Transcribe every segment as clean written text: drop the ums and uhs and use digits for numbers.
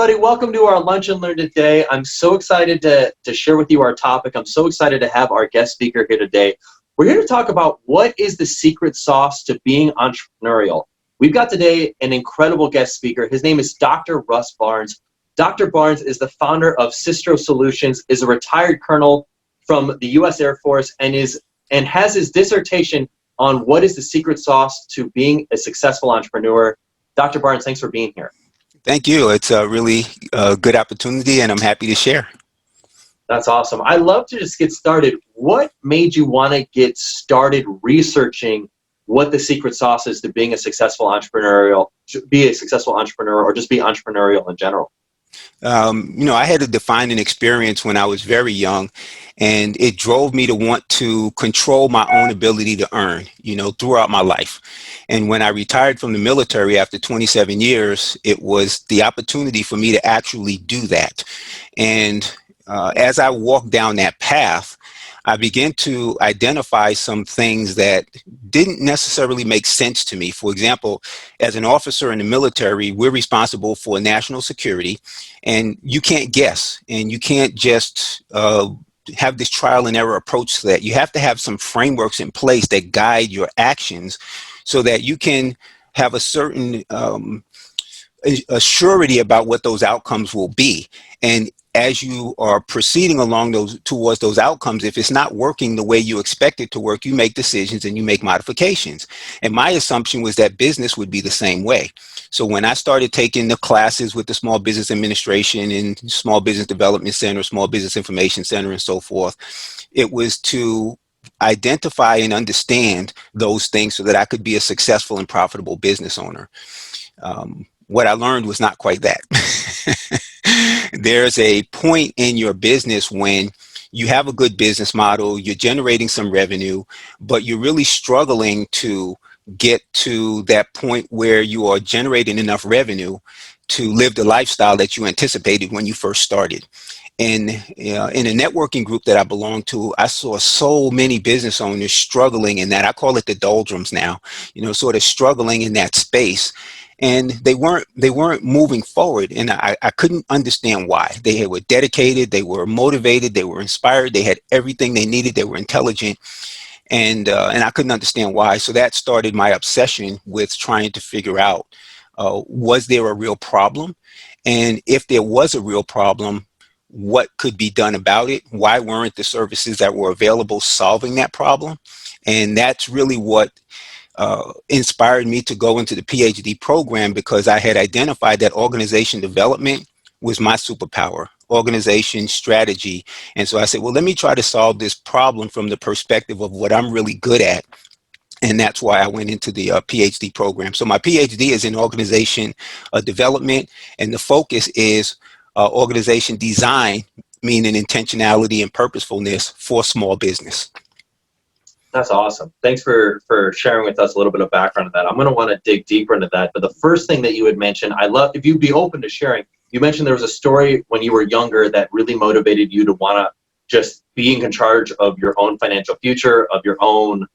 everybody. Welcome to our Lunch and Learn today. I'm so excited to share with you our topic. I'm so excited to have our guest speaker here today. We're here to talk about what is the secret sauce to being entrepreneurial. We've got today an incredible guest speaker. His name is Dr. Russ Barnes. Dr. Barnes is the founder of Sistro Solutions, is a retired colonel from the U.S. Air Force, and has his dissertation on what is the secret sauce to being a successful entrepreneur. Dr. Barnes, thanks for being here. Thank you. It's a really good opportunity, and I'm happy to share. That's awesome. I love to just get started. What made you want to get started researching what the secret sauce is to being a successful entrepreneur, or just be entrepreneurial in general? I had a defining experience when I was very young, and it drove me to want to control my own ability to earn, throughout my life. And when I retired from the military after 27 years, it was the opportunity for me to actually do that. And as I walked down that path, I began to identify some things that didn't necessarily make sense to me. For example, as an officer in the military, we're responsible for national security, and you can't guess, and you can't just have this trial and error approach to that. You have to have some frameworks in place that guide your actions so that you can have a certain a surety about what those outcomes will be. And as you are proceeding along towards those outcomes, if it's not working the way you expect it to work, you make decisions and you make modifications. And my assumption was that business would be the same way. So when I started taking the classes with the Small Business Administration and Small Business Development Center, Small Business Information Center, and so forth, it was to identify and understand those things so that I could be a successful and profitable business owner. What I learned was not quite that. There's a point in your business when you have a good business model, you're generating some revenue, but you're really struggling to get to that point where you are generating enough revenue to live the lifestyle that you anticipated when you first started. And in a networking group that I belong to, I saw so many business owners struggling in that. I call it the doldrums now, sort of struggling in that space. And they weren't moving forward, and I couldn't understand why. They were dedicated, they were motivated, they were inspired, they had everything they needed, they were intelligent, and I couldn't understand why. So that started my obsession with trying to figure out, was there a real problem? And if there was a real problem, what could be done about it? Why weren't the services that were available solving that problem? And that's really what inspired me to go into the PhD program, because I had identified that organization development was my superpower, organization strategy. And so I said, well, let me try to solve this problem from the perspective of what I'm really good at. And that's why I went into the PhD program. So my PhD is in organization development, and the focus is organization design, meaning intentionality and purposefulness for small business. That's awesome. Thanks for sharing with us a little bit of background on that. I'm going to want to dig deeper into that. But the first thing that you had mentioned, I love, if you'd be open to sharing, you mentioned there was a story when you were younger that really motivated you to want to just be in charge of your own financial future, of your own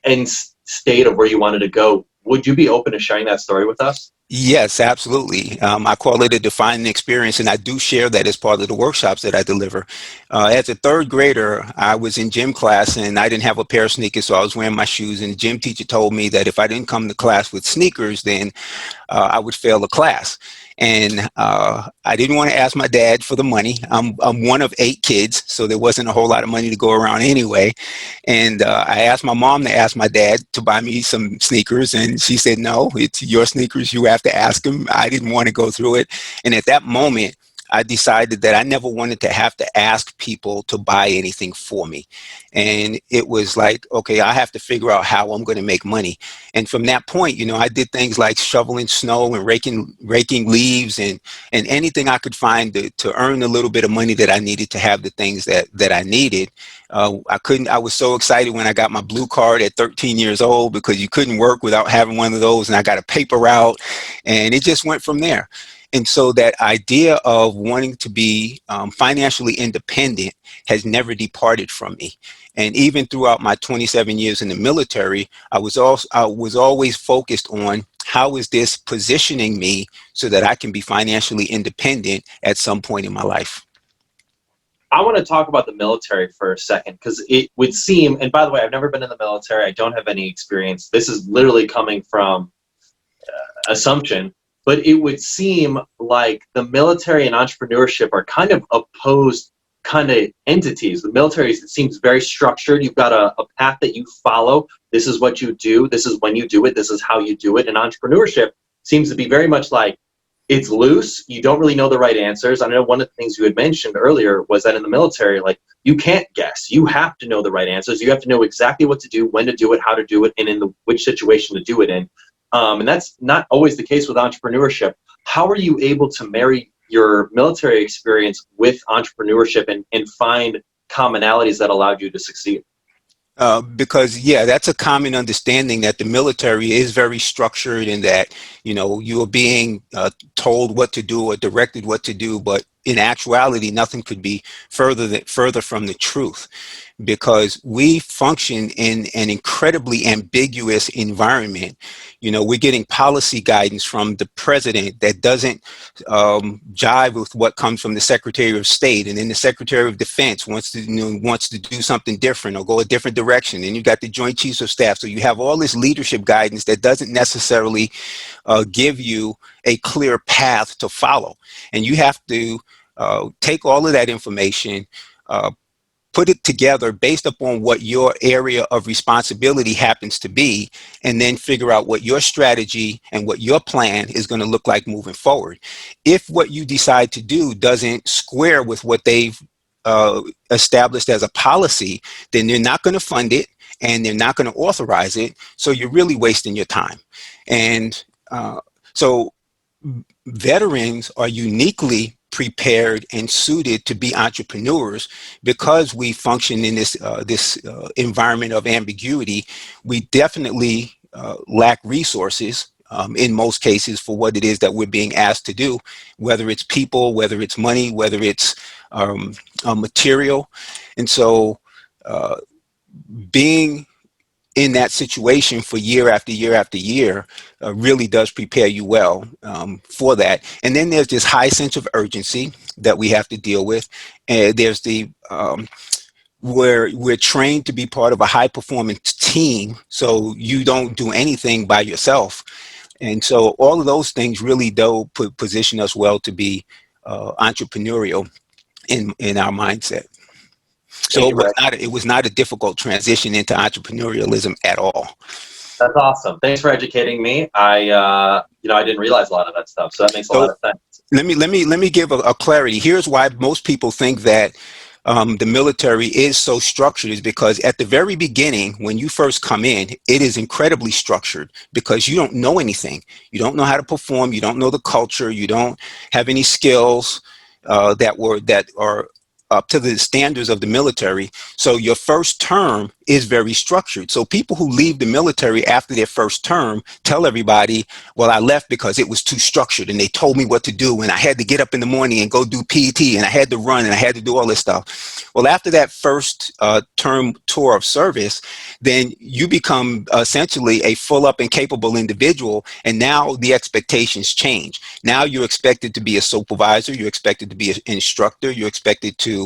end state of where you wanted to go. Would you be open to sharing that story with us? Yes, absolutely. I call it a defining experience, and I do share that as part of the workshops that I deliver. As a third grader, I was in gym class, and I didn't have a pair of sneakers, so I was wearing my shoes, and the gym teacher told me that if I didn't come to class with sneakers, then I would fail the class. And I didn't want to ask my dad for the money. I'm one of 8 kids, so there wasn't a whole lot of money to go around anyway. And I asked my mom to ask my dad to buy me some sneakers, and she said, no, it's your sneakers. You have to ask him. I didn't want to go through it. And at that moment, I decided that I never wanted to have to ask people to buy anything for me. And it was like, okay, I have to figure out how I'm going to make money. And from that point, I did things like shoveling snow and raking leaves and anything I could find to earn a little bit of money that I needed to have the things that I needed. I was so excited when I got my blue card at 13 years old, because you couldn't work without having one of those. And I got a paper route, and it just went from there. And so that idea of wanting to be financially independent has never departed from me. And even throughout my 27 years in the military, I was always focused on how is this positioning me so that I can be financially independent at some point in my life? I want to talk about the military for a second, because it would seem, and by the way, I've never been in the military. I don't have any experience. This is literally coming from assumption, but it would seem like the military and entrepreneurship are kind of opposed kind of entities. The military, it seems very structured. You've got a path that you follow. This is what you do. This is when you do it. This is how you do it. And entrepreneurship seems to be very much like it's loose. You don't really know the right answers. I know one of the things you had mentioned earlier was that in the military, like, you can't guess. You have to know the right answers. You have to know exactly what to do, when to do it, how to do it, and in which situation to do it in. And that's not always the case with entrepreneurship. How are you able to marry your military experience with entrepreneurship and find commonalities that allowed you to succeed? Because yeah, that's a common understanding that the military is very structured and that, you know, you are being told what to do or directed what to do, but in actuality, nothing could be further from the truth, because we function in an incredibly ambiguous environment. You know, we're getting policy guidance from the president that doesn't jive with what comes from the Secretary of State, and then the Secretary of Defense wants to do something different or go a different direction. And you got the Joint Chiefs of Staff, so you have all this leadership guidance that doesn't necessarily give you a clear path to follow, and you have to take all of that information, put it together based upon what your area of responsibility happens to be, and then figure out what your strategy and what your plan is going to look like moving forward. If what you decide to do doesn't square with what they've established as a policy, then they're not going to fund it and they're not going to authorize it. So you're really wasting your time. And so veterans are uniquely prepared and suited to be entrepreneurs because we function in this environment of ambiguity. We definitely lack resources in most cases for what it is that we're being asked to do, whether it's people, whether it's money, whether it's material. And so being in that situation for year after year after year really does prepare you well for that. And then there's this high sense of urgency that we have to deal with. And there's the where we're trained to be part of a high performance team, so you don't do anything by yourself. And so all of those things really do position us well to be entrepreneurial in our mindset. So it was not a difficult transition into entrepreneurialism at all. That's awesome. Thanks for educating me. I didn't realize a lot of that stuff, so that makes a lot of sense. Let me give a clarity. Here's why most people think that the military is so structured, is because at the very beginning, when you first come in, it is incredibly structured because you don't know anything. You don't know how to perform. You don't know the culture. You don't have any skills that are up to the standards of the military. So your first term is very structured. So people who leave the military after their first term tell everybody, well, I left because it was too structured and they told me what to do and I had to get up in the morning and go do PT and I had to run and I had to do all this stuff. Well, after that first term tour of service, then you become essentially a full up and capable individual, and now the expectations change. Now you're expected to be a supervisor, you're expected to be an instructor, you're expected to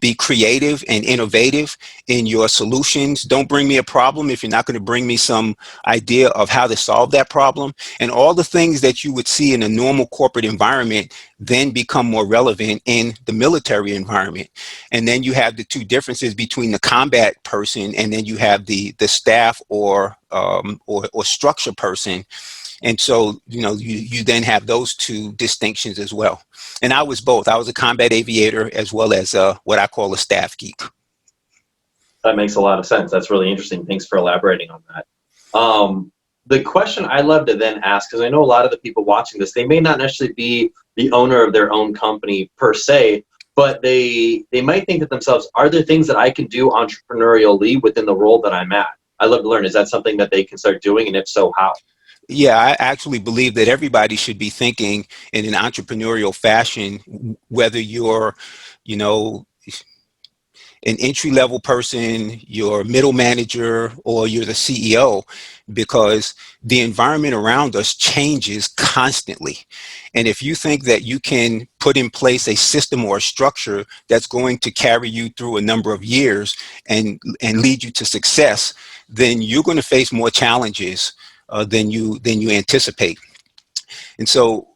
be creative and innovative in your solutions. Don't bring me a problem if you're not going to bring me some idea of how to solve that problem. And all the things that you would see in a normal corporate environment then become more relevant in the military environment. And then you have the two differences between the combat person and then you have the staff or structure person. And so, you then have those two distinctions as well. And I was both. I was a combat aviator as well as what I call a staff geek. That makes a lot of sense. That's really interesting. Thanks for elaborating on that. The question I love to then ask, because I know a lot of the people watching this, they may not necessarily be the owner of their own company per se, but they might think to themselves, are there things that I can do entrepreneurially within the role that I'm at? I'd love to learn. Is that something that they can start doing? And if so, how? Yeah, I actually believe that everybody should be thinking in an entrepreneurial fashion, whether you're, an entry-level person, you're a middle manager, or you're the CEO, because the environment around us changes constantly. And if you think that you can put in place a system or a structure that's going to carry you through a number of years and lead you to success, then you're going to face more challenges than you anticipate. And so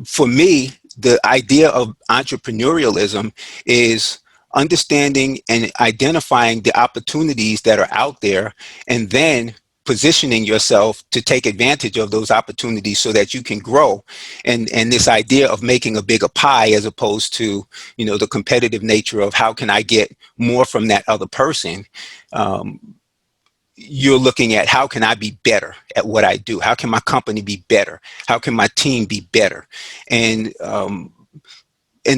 for me, the idea of entrepreneurialism is understanding and identifying the opportunities that are out there, and then positioning yourself to take advantage of those opportunities so that you can grow. And this idea of making a bigger pie, as opposed to, the competitive nature of how can I get more from that other person. You're looking at how can I be better at what I do? How can my company be better? How can my team be better? And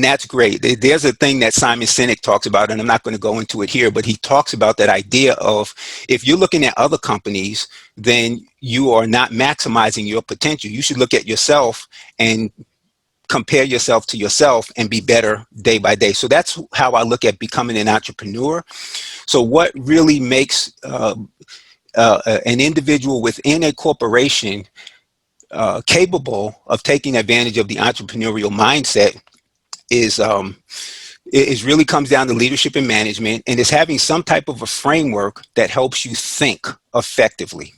that's great. There's a thing that Simon Sinek talks about, and I'm not going to go into it here, but he talks about that idea of, if you're looking at other companies, then you are not maximizing your potential. You should look at yourself and compare yourself to yourself and be better day by day. So that's how I look at becoming an entrepreneur. So what really makes an individual within a corporation capable of taking advantage of the entrepreneurial mindset is really comes down to leadership and management, and is having some type of a framework that helps you think effectively.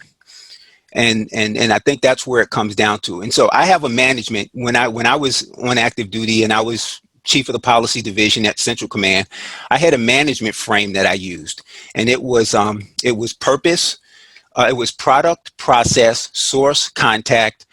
And I think that's where it comes down to. And so I have a management. When I was on active duty and I was chief of the policy division at Central Command, I had a management frame that I used, and it was purpose, it was product, process, source, contact,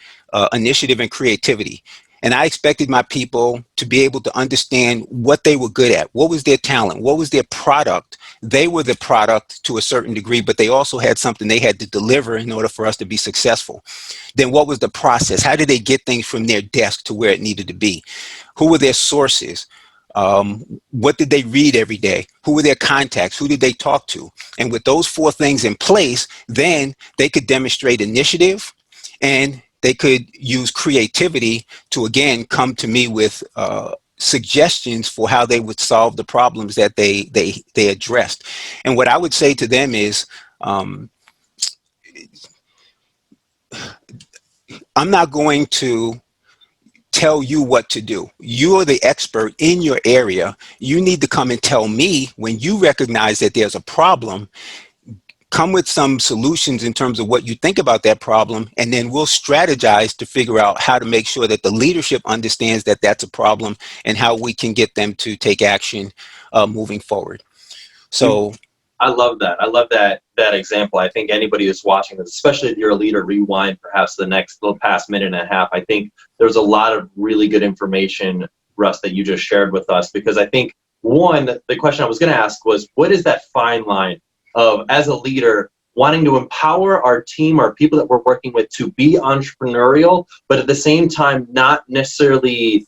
initiative, and creativity. And I expected my people to be able to understand what they were good at. What was their talent? What was their product? They were the product to a certain degree, but they also had something they had to deliver in order for us to be successful. Then what was the process? How did they get things from their desk to where it needed to be? Who were their sources? What did they read every day? Who were their contacts? Who did they talk to? And with those four things in place, then they could demonstrate initiative, and they could use creativity to, again, come to me with suggestions for how they would solve the problems that they addressed. And what I would say to them is, I'm not going to tell you what to do. You are the expert in your area. You need to come and tell me when you recognize that there's a problem. Come with some solutions in terms of what you think about that problem, and then we'll strategize to figure out how to make sure that the leadership understands that that's a problem and how we can get them to take action moving forward. So I love that. I love that example. I think anybody who's watching this, especially if you're a leader, rewind perhaps the past minute and a half. I think there's a lot of really good information, Russ, that you just shared with us, because I think, one, the question I was going to ask was, what is that fine line of, as a leader, wanting to empower our team, our people that we're working with, to be entrepreneurial, but at the same time not necessarily,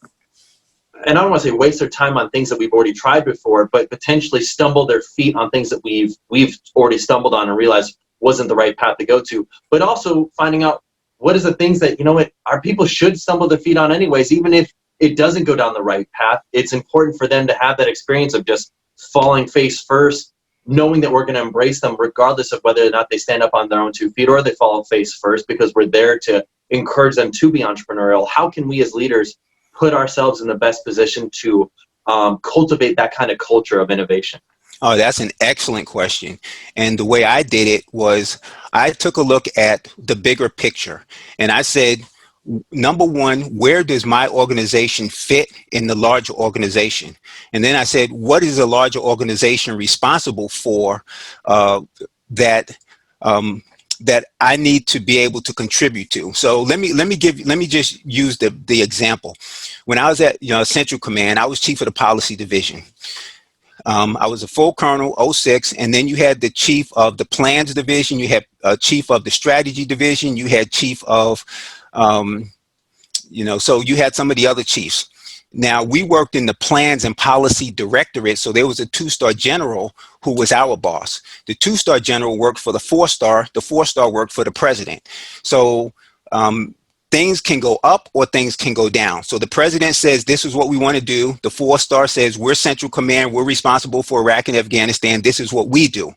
and I don't want to say waste their time on things that we've already tried before, but potentially stumble their feet on things that we've already stumbled on and realized wasn't the right path to go to, but also finding out what is the things that, our people should stumble their feet on anyways, even if it doesn't go down the right path. It's important for them to have that experience of just falling face first, knowing that we're going to embrace them regardless of whether or not they stand up on their own 2 feet or they fall face first, because we're there to encourage them to be entrepreneurial. How can we as leaders put ourselves in the best position to cultivate that kind of culture of innovation? Oh, that's an excellent question. And the way I did it was I took a look at the bigger picture, and I said, number one, where does my organization fit in the larger organization? And then I said, what is a larger organization responsible for that I need to be able to contribute to? So let me just use the example. When I was at Central Command, I was chief of the policy division. I was a full colonel, 06, and then you had the chief of the plans division, you had chief of the strategy division, you had chief of so you had some of the other chiefs. Now, we worked in the plans and policy directorate, so there was a 2-star general who was our boss. The 2-star general worked for the 4-star, the 4-star worked for the president. So things can go up or things can go down. So the president says, this is what we want to do. The 4-star says, we're Central Command. We're responsible for Iraq and Afghanistan. This is what we do.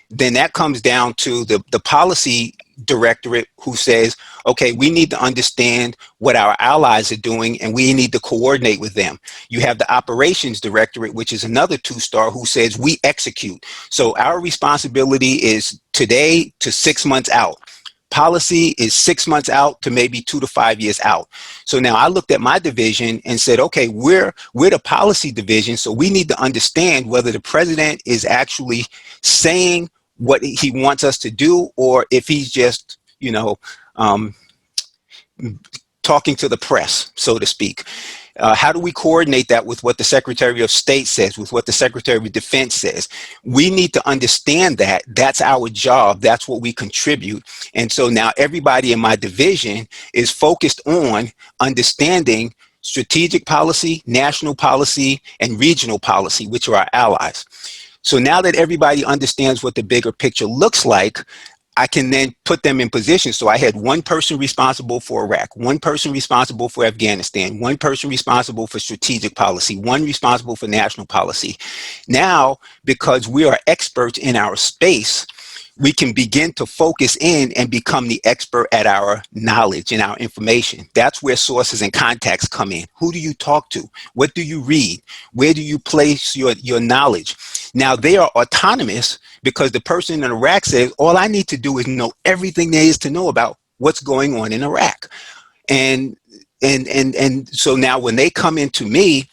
Then that comes down to the policy directorate, who says, okay, we need to understand what our allies are doing and we need to coordinate with them. You have the operations directorate, which is another 2-star, who says we execute. So our responsibility is today to 6 months out. Policy is 6 months out to maybe 2 to 5 years out. So now I looked at my division and said, okay, we're the policy division, so we need to understand whether the president is actually saying what he wants us to do, or if he's just, talking to the press, so to speak. How do we coordinate that with what the Secretary of State says, with what the Secretary of Defense says? We need to understand that. That's our job. That's what we contribute. And so now everybody in my division is focused on understanding strategic policy, national policy, and regional policy, which are our allies. So now that everybody understands what the bigger picture looks like, I can then put them in position. So I had one person responsible for Iraq, one person responsible for Afghanistan, one person responsible for strategic policy, one responsible for national policy. Now, because we are experts in our space, we can begin to focus in and become the expert at our knowledge and our information. That's where sources and contacts come in. Who do you talk to? What do you read? Where do you place your knowledge? Now, they are autonomous because the person in Iraq says, all I need to do is know everything there is to know about what's going on in Iraq. And so now when they come into me,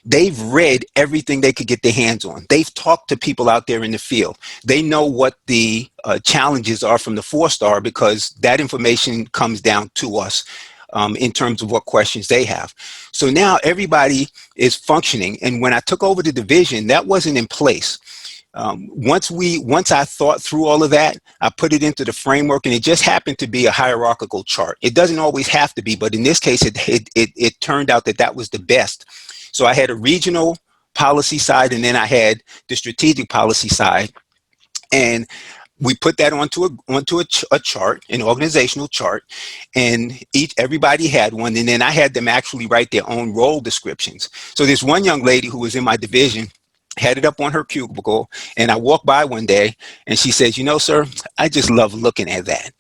they've read everything they could get their hands on. They've talked to people out there in the field. They know what the challenges are from the 4-star, because that information comes down to us in terms of what questions they have. So now everybody is functioning. And when I took over the division, that wasn't in place. Once I thought through all of that, I put it into the framework, and it just happened to be a hierarchical chart. It doesn't always have to be, but in this case, it turned out that that was the best. So I had a regional policy side, and then I had the strategic policy side, and we put that onto a chart, an organizational chart, and everybody had one, and then I had them actually write their own role descriptions. So this one young lady who was in my division had it up on her cubicle, and I walked by one day, and she says, sir, I just love looking at that.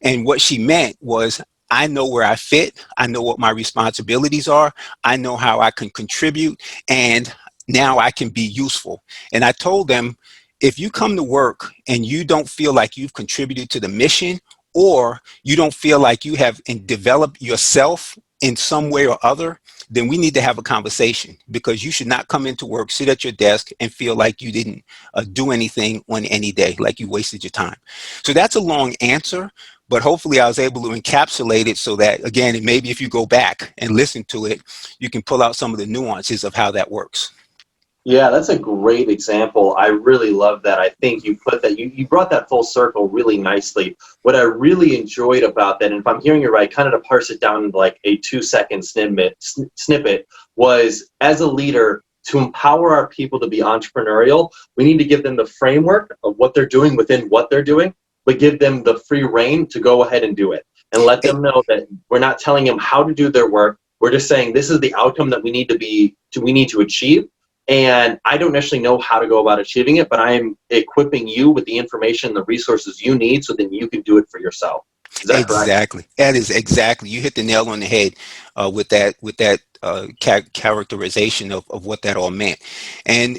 And what she meant was, I know where I fit. I know what my responsibilities are. I know how I can contribute, and now I can be useful. And I told them, if you come to work and you don't feel like you've contributed to the mission, or you don't feel like you have developed yourself in some way or other, then we need to have a conversation, because you should not come into work, sit at your desk, and feel like you didn't do anything on any day, like you wasted your time. So that's a long answer, but hopefully I was able to encapsulate it so that, again, maybe if you go back and listen to it, you can pull out some of the nuances of how that works. Yeah, that's a great example. I really love that. I think you put that, you brought that full circle really nicely. What I really enjoyed about that, and if I'm hearing you right, kind of to parse it down into like a 2-second snippet, was, as a leader, to empower our people to be entrepreneurial, we need to give them the framework of what they're doing within what they're doing, but give them the free reign to go ahead and do it. And let them know that we're not telling them how to do their work. We're just saying, this is the outcome that we need to achieve. And I don't necessarily know how to go about achieving it, but I'm equipping you with the information, the resources you need, so then you can do it for yourself. Is that exactly correct? That is exactly. You hit the nail on the head with that characterization of what that all meant. And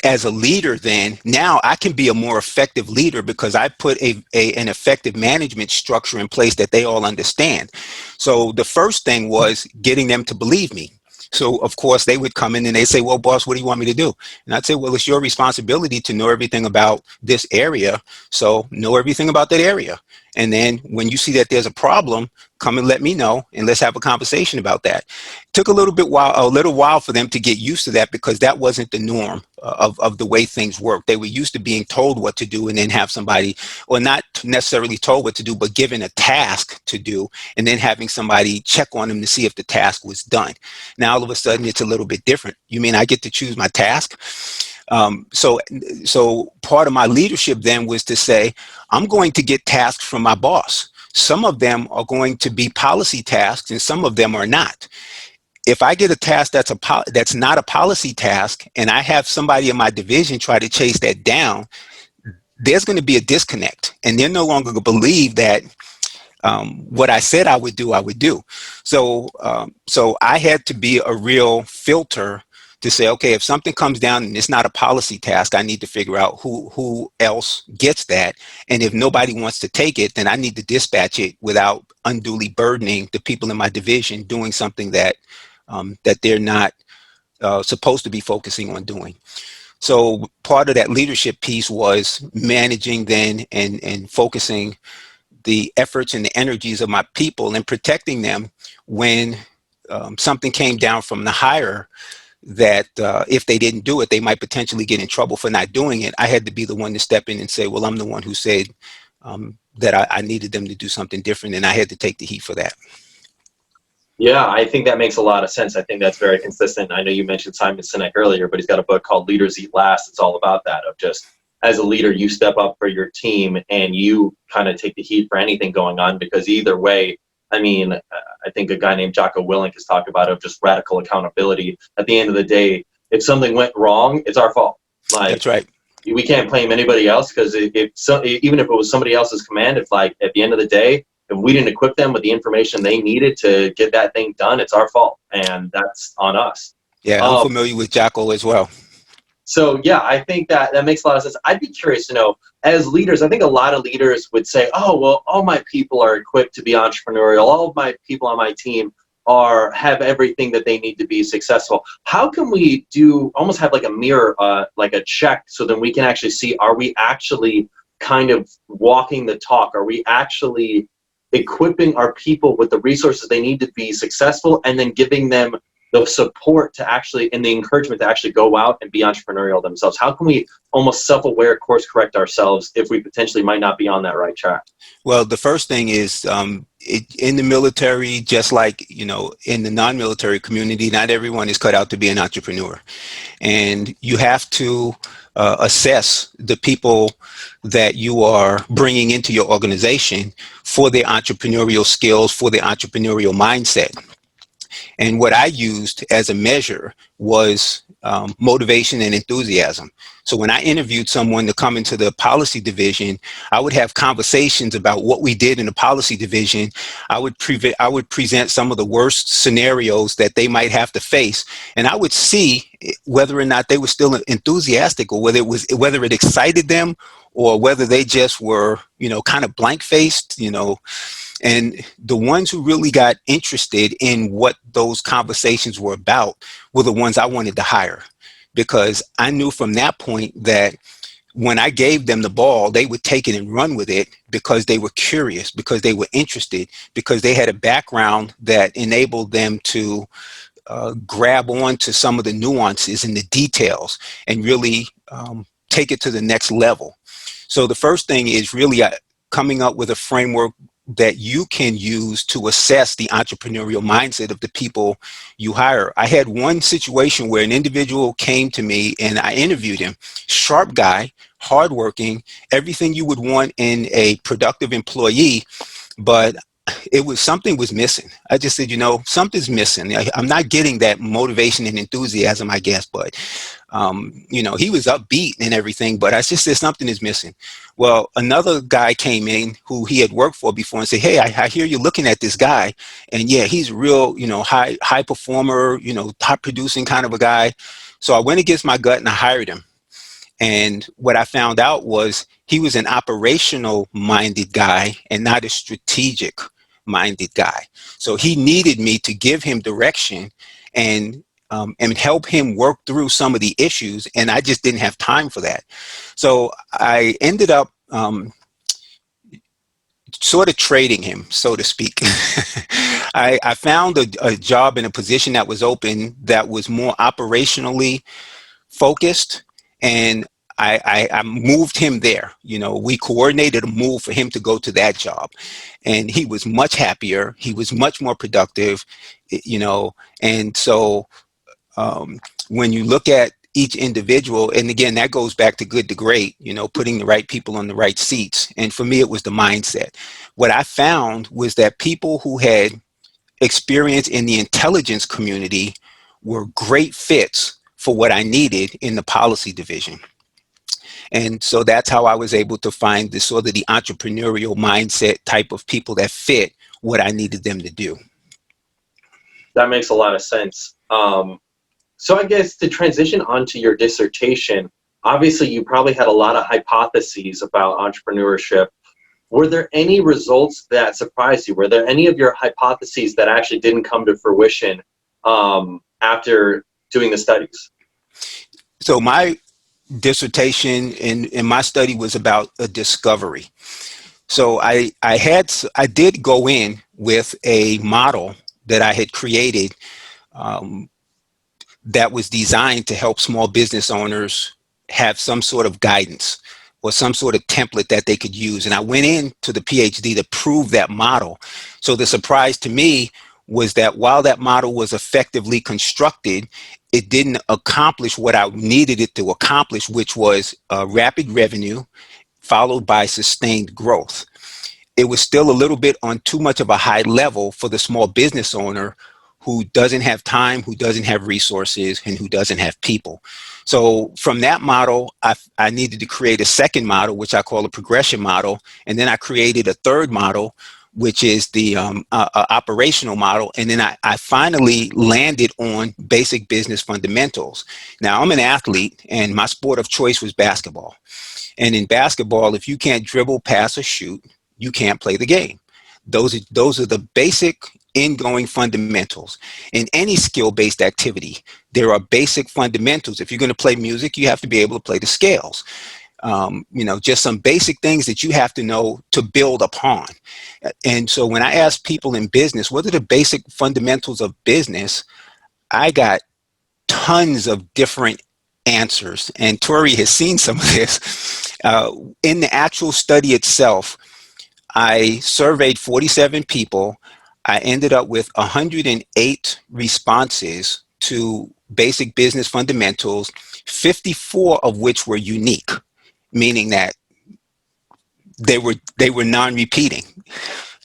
as a leader, then now I can be a more effective leader, because I put an effective management structure in place that they all understand. So the first thing was getting them to believe me. So, of course, they would come in and they say, well, boss, what do you want me to do? And I'd say, well, it's your responsibility to know everything about this area. So know everything about that area. And then when you see that there's a problem, come and let me know, and let's have a conversation about that. It took a little while for them to get used to that, because that wasn't the norm of the way things work. They were used to being told what to do, and then have somebody, or not necessarily told what to do, but given a task to do, and then having somebody check on them to see if the task was done. Now, all of a sudden, it's a little bit different. You mean I get to choose my task? So part of my leadership then was to say, I'm going to get tasks from my boss. Some of them are going to be policy tasks and some of them are not. If I get a task that's not a policy task and I have somebody in my division try to chase that down, there's going to be a disconnect, and they're no longer going to believe that what I said I would do, I would do. So I had to be a real filter to say, okay, if something comes down and it's not a policy task, I need to figure out who else gets that. And if nobody wants to take it, then I need to dispatch it without unduly burdening the people in my division doing something that that they're not supposed to be focusing on doing. So part of that leadership piece was managing then and focusing the efforts and the energies of my people and protecting them when something came down from the higher that if they didn't do it, they might potentially get in trouble for not doing it. I had to be the one to step in and say, well, I'm the one who said that I needed them to do something different, and I had to take the heat for that. Yeah, I think that makes a lot of sense. I think that's very consistent. I know you mentioned Simon Sinek earlier, but he's got a book called Leaders Eat Last. It's all about that, of just as a leader, you step up for your team and you kind of take the heat for anything going on, because either way, I mean, I think a guy named Jocko Willink has talked about it, of just radical accountability. At the end of the day, if something went wrong, it's our fault. Like, that's right. We can't blame anybody else, because even if it was somebody else's command, if like at the end of the day, if we didn't equip them with the information they needed to get that thing done, it's our fault, and that's on us. Yeah, I'm familiar with Jocko as well. So yeah, I think that makes a lot of sense. I'd be curious to know, as leaders, I think a lot of leaders would say, oh, well, all my people are equipped to be entrepreneurial. All of my people on my team have everything that they need to be successful. How can we almost have like a mirror, like a check, so then we can actually see, are we actually kind of walking the talk? Are we actually equipping our people with the resources they need to be successful, and then giving them the support to actually, and the encouragement to actually go out and be entrepreneurial themselves? How can we almost self-aware course correct ourselves if we potentially might not be on that right track? Well, the first thing is in the military, just like, you know, in the non-military community, not everyone is cut out to be an entrepreneur. And you have to assess the people that you are bringing into your organization for their entrepreneurial skills, for their entrepreneurial mindset. And what I used as a measure was motivation and enthusiasm. So when I interviewed someone to come into the policy division, I would have conversations about what we did in the policy division. I would present some of the worst scenarios that they might have to face, and I would see whether or not they were still enthusiastic, or whether it excited them, or whether they just were, you know, kind of blank-faced, you know. And the ones who really got interested in what those conversations were about were the ones I wanted to hire, because I knew from that point that when I gave them the ball, they would take it and run with it, because they were curious, because they were interested, because they had a background that enabled them to grab on to some of the nuances and the details and really take it to the next level. So the first thing is really coming up with a framework that you can use to assess the entrepreneurial mindset of the people you hire. I had one situation where an individual came to me and I interviewed him. Sharp guy, hardworking, everything you would want in a productive employee, but something was missing. I just said, you know, something's missing. I'm not getting that motivation and enthusiasm, I guess, but you know, he was upbeat and everything, but I just said something is missing. Well, another guy came in who he had worked for before and said, hey, I hear you're looking at this guy, and yeah, he's a real, you know, high performer, you know, top producing kind of a guy. So I went against my gut and I hired him. And what I found out was he was an operational minded guy and not a strategic minded guy. So he needed me to give him direction and help him work through some of the issues. And I just didn't have time for that. So I ended up sort of trading him, so to speak. I found a job in a position that was open that was more operationally focused, and I moved him there. You know, we coordinated a move for him to go to that job, and he was much happier. He was much more productive, you know. And so when you look at each individual. And again, that goes back to good to great, putting the right people on the right seats. And for me, it was the mindset. What I found was that people who had experience in the intelligence community were great fits for what I needed in the policy division. And so that's how I was able to find the sort of the entrepreneurial mindset type of people that fit what I needed them to do. That makes a lot of sense. So I guess to transition onto your dissertation, obviously you probably had a lot of hypotheses about entrepreneurship. Were there any results that surprised you? Were there any of your hypotheses that actually didn't come to fruition after doing the studies? So my dissertation in my study was about a discovery. So I did go in with a model that I had created that was designed to help small business owners have some sort of guidance or some sort of template that they could use. And I went into the PhD to prove that model. So the surprise to me was that while that model was effectively constructed, it didn't accomplish what I needed it to accomplish, which was rapid revenue followed by sustained growth. It was still a little bit on too much of a high level for the small business owner who doesn't have time, who doesn't have resources, and who doesn't have people. So from that model, I needed to create a second model, which I call a progression model. And then I created a third model, which is the operational model. And then I finally landed on basic business fundamentals. Now, I'm an athlete, and my sport of choice was basketball. And in basketball, if you can't dribble, pass, or shoot, you can't play the game. Those are the basic ingoing fundamentals. In any skill-based activity, there are basic fundamentals. If you're going to play music, you have to be able to play the scales. Just some basic things that you have to know to build upon. And so when I ask people in business, what are the basic fundamentals of business, I got tons of different answers. And Tori has seen some of this. In the actual study itself, I surveyed 47 people. I ended up with 108 responses to basic business fundamentals, 54 of which were unique, meaning that they were non-repeating.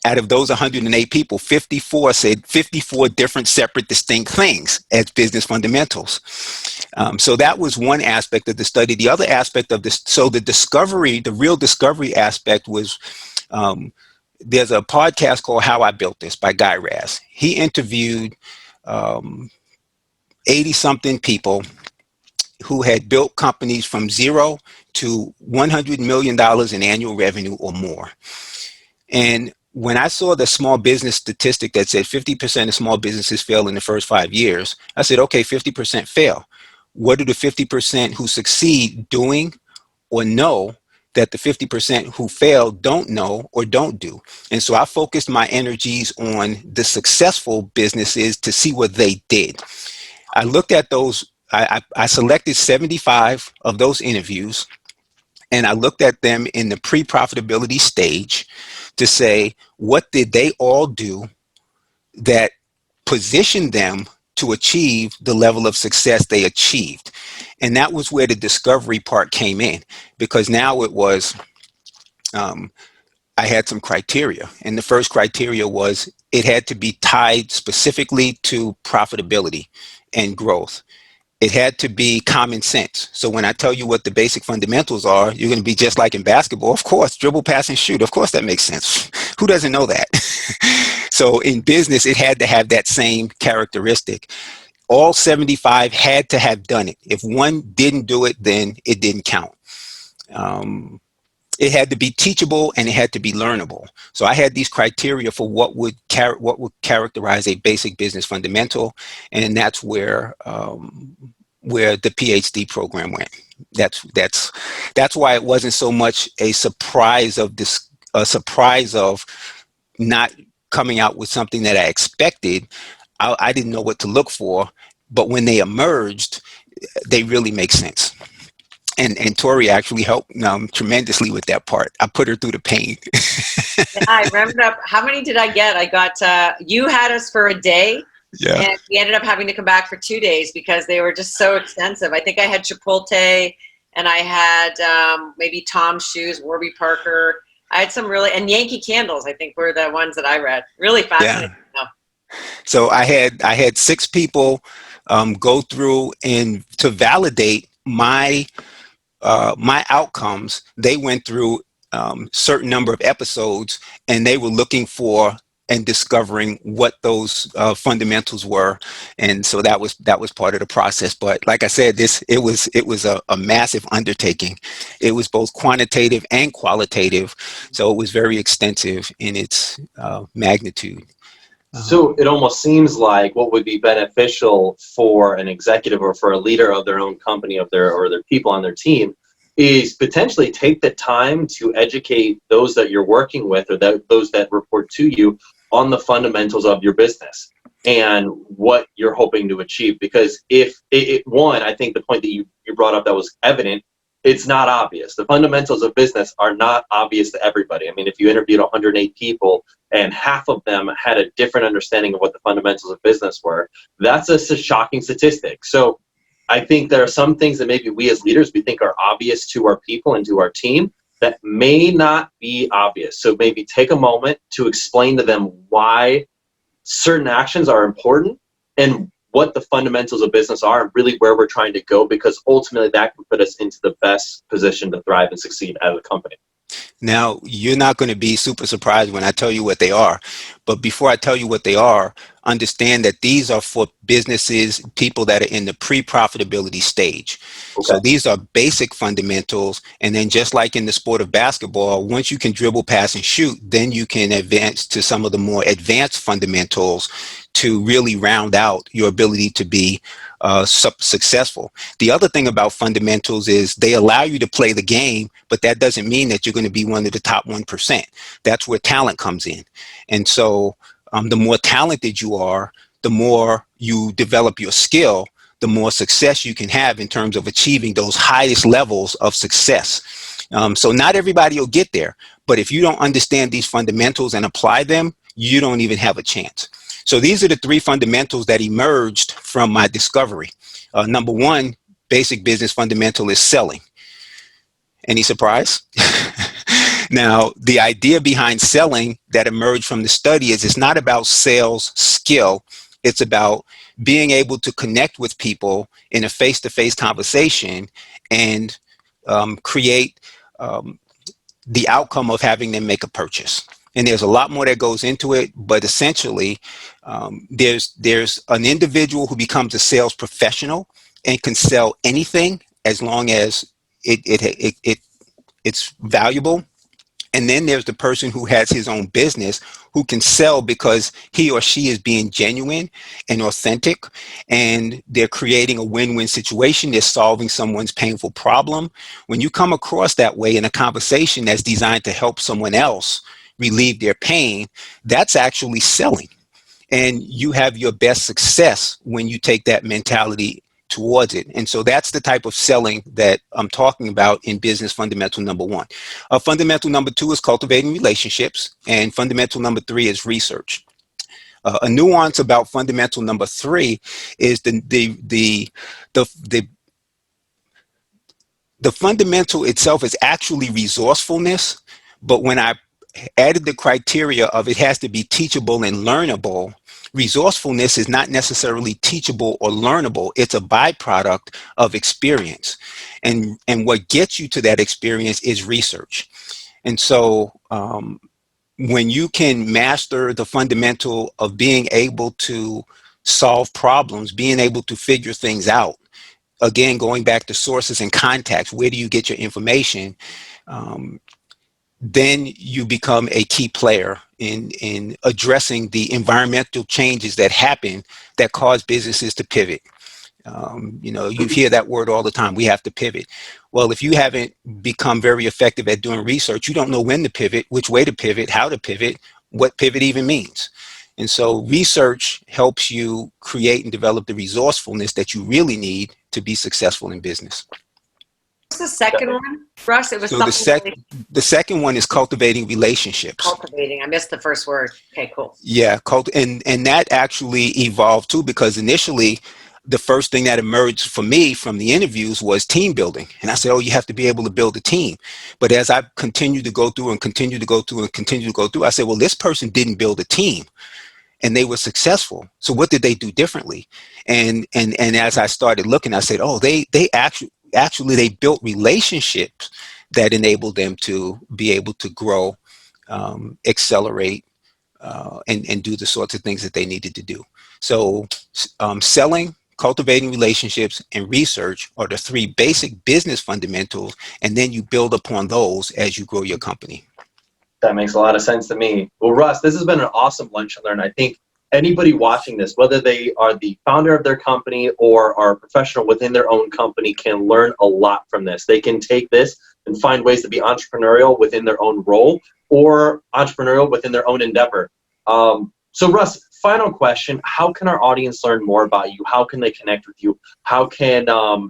Out of those 108 people, 54 said 54 different, separate, distinct things as business fundamentals. So that was one aspect of the study. The other aspect of this, so the real discovery aspect was, there's a podcast called How I Built This by Guy Raz. He interviewed 80-something people who had built companies from zero to $100 million in annual revenue or more. And when I saw the small business statistic that said 50% of small businesses fail in the first 5 years, I said, okay, 50% fail. What do the 50% who succeed doing or know that the 50% who fail don't know or don't do? And so I focused my energies on the successful businesses to see what they did. I looked at those. I selected 75 of those interviews, and I looked at them in the pre-profitability stage to say, what did they all do that positioned them to achieve the level of success they achieved? And that was where the discovery part came in, because now it was, I had some criteria. And the first criteria was it had to be tied specifically to profitability and growth. It had to be common sense. So when I tell you what the basic fundamentals are, you're going to be just like in basketball. Of course, dribble, pass, and shoot. Of course, that makes sense. Who doesn't know that? So in business, it had to have that same characteristic. All 75 had to have done it. If one didn't do it, then it didn't count. It had to be teachable and it had to be learnable. So I had these criteria for what would characterize a basic business fundamental, and that's where the PhD program went. That's why it wasn't so much a surprise of not coming out with something that I expected. I didn't know what to look for, but when they emerged, they really make sense. And Tori actually helped tremendously with that part. I put her through the pain. Yeah, I remembered how many did I get? I got, you had us for a day. Yeah. And we ended up having to come back for 2 days because they were just so extensive. I think I had Chipotle, and I had maybe Tom's Shoes, Warby Parker. I had some really, and Yankee Candles, I think, were the ones that I read. Really fascinating. Yeah. So I had 6 people go through, and to validate my outcomes, they went through certain number of episodes, and they were looking for and discovering what those fundamentals were, and so that was part of the process. But like I said, it was a massive undertaking. It was both quantitative and qualitative, so it was very extensive in its magnitude. So it almost seems like what would be beneficial for an executive or for a leader of their own company, of their or their people on their team, is potentially take the time to educate those that you're working with, or those that report to you, on the fundamentals of your business and what you're hoping to achieve. Because if one, I think the point that you brought up that was evident, it's not obvious. The fundamentals of business are not obvious to everybody. I mean, if you interviewed 108 people and half of them had a different understanding of what the fundamentals of business were, that's a shocking statistic. So I think there are some things that maybe we as leaders, we think are obvious to our people and to our team that may not be obvious. So maybe take a moment to explain to them why certain actions are important and what the fundamentals of business are, and really where we're trying to go, because ultimately that can put us into the best position to thrive and succeed as a company. Now, you're not going to be super surprised when I tell you what they are. But before I tell you what they are, understand that these are for businesses, people that are in the pre-profitability stage. Okay. So these are basic fundamentals. And then just like in the sport of basketball, once you can dribble, pass, and shoot, then you can advance to some of the more advanced fundamentals to really round out your ability to be successful. The other thing about fundamentals is they allow you to play the game, but that doesn't mean that you're going to be one of the top 1%. That's where talent comes in. And so the more talented you are, the more you develop your skill, the more success you can have in terms of achieving those highest levels of success. So not everybody will get there, but if you don't understand these fundamentals and apply them, you don't even have a chance. So these are the 3 fundamentals that emerged from my discovery. Number 1, basic business fundamental is selling. Any surprise? Now, the idea behind selling that emerged from the study is it's not about sales skill. It's about being able to connect with people in a face-to-face conversation and create the outcome of having them make a purchase. And there's a lot more that goes into it, but essentially, there's an individual who becomes a sales professional and can sell anything as long as it's valuable. And then there's the person who has his own business who can sell because he or she is being genuine and authentic, and they're creating a win-win situation. They're solving someone's painful problem. When you come across that way in a conversation that's designed to help someone else relieve their pain, that's actually selling. And you have your best success when you take that mentality towards it. And so that's the type of selling that I'm talking about in business fundamental number 1. Fundamental number 2 is cultivating relationships, and fundamental number 3 is research. A nuance about fundamental number 3 is the fundamental itself is actually resourcefulness, but when I added the criteria of it has to be teachable and learnable, resourcefulness is not necessarily teachable or learnable. It's a byproduct of experience. And what gets you to that experience is research. And so when you can master the fundamental of being able to solve problems, being able to figure things out, again, going back to sources and contacts, where do you get your information? Then you become a key player in addressing the environmental changes that happen that cause businesses to pivot. You hear that word all the time. We have to pivot. Well, if you haven't become very effective at doing research, you don't know when to pivot, which way to pivot, how to pivot, what pivot even means. And so research helps you create and develop the resourcefulness that you really need to be successful in business. What's the second one, Russ? It was So something the second one is cultivating relationships. cultivating. I missed the first word. Okay, cool. Yeah, and that actually evolved too, because initially the first thing that emerged for me from the interviews was team building. And I said, oh, you have to be able to build a team. But as I continued to go through and continue to go through and continue to go through, I said, well, this person didn't build a team and they were successful. So what did they do differently? And as I started looking, I said, oh, they actually they built relationships that enabled them to be able to grow, accelerate, and do the sorts of things that they needed to do. So selling, cultivating relationships, and research are the three basic business fundamentals, and then you build upon those as you grow your company. That makes a lot of sense to me. Well, Russ, this has been an awesome lunch and learn. I think anybody watching this, whether they are the founder of their company or are a professional within their own company, can learn a lot from this. They can take this and find ways to be entrepreneurial within their own role or entrepreneurial within their own endeavor. So Russ, final question. How can our audience learn more about you? How can they connect with you? How can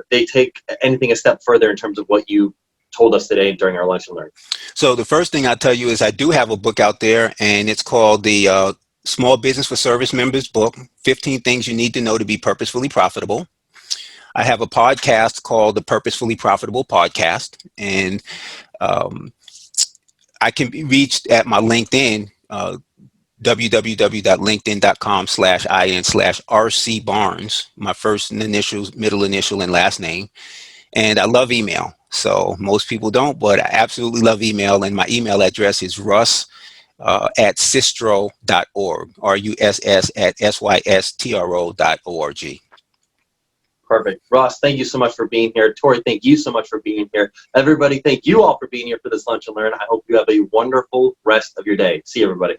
they take anything a step further in terms of what you told us today during our lunch and learn? So the first thing I'll tell you is I do have a book out there, and it's called the Small Business for Service Members book, 15 Things You Need to Know to Be Purposefully Profitable. I have a podcast called the Purposefully Profitable Podcast, and I can be reached at my LinkedIn, www.linkedin.com/in/RC Barnes, my first initials, middle initial, and last name. And I love email. So most people don't, but I absolutely love email. And my email address is russ@systro.org, russ@systro.org. Perfect. Russ, thank you so much for being here. Tori, thank you so much for being here. Everybody, thank you all for being here for this lunch and learn. I hope you have a wonderful rest of your day. See you, everybody.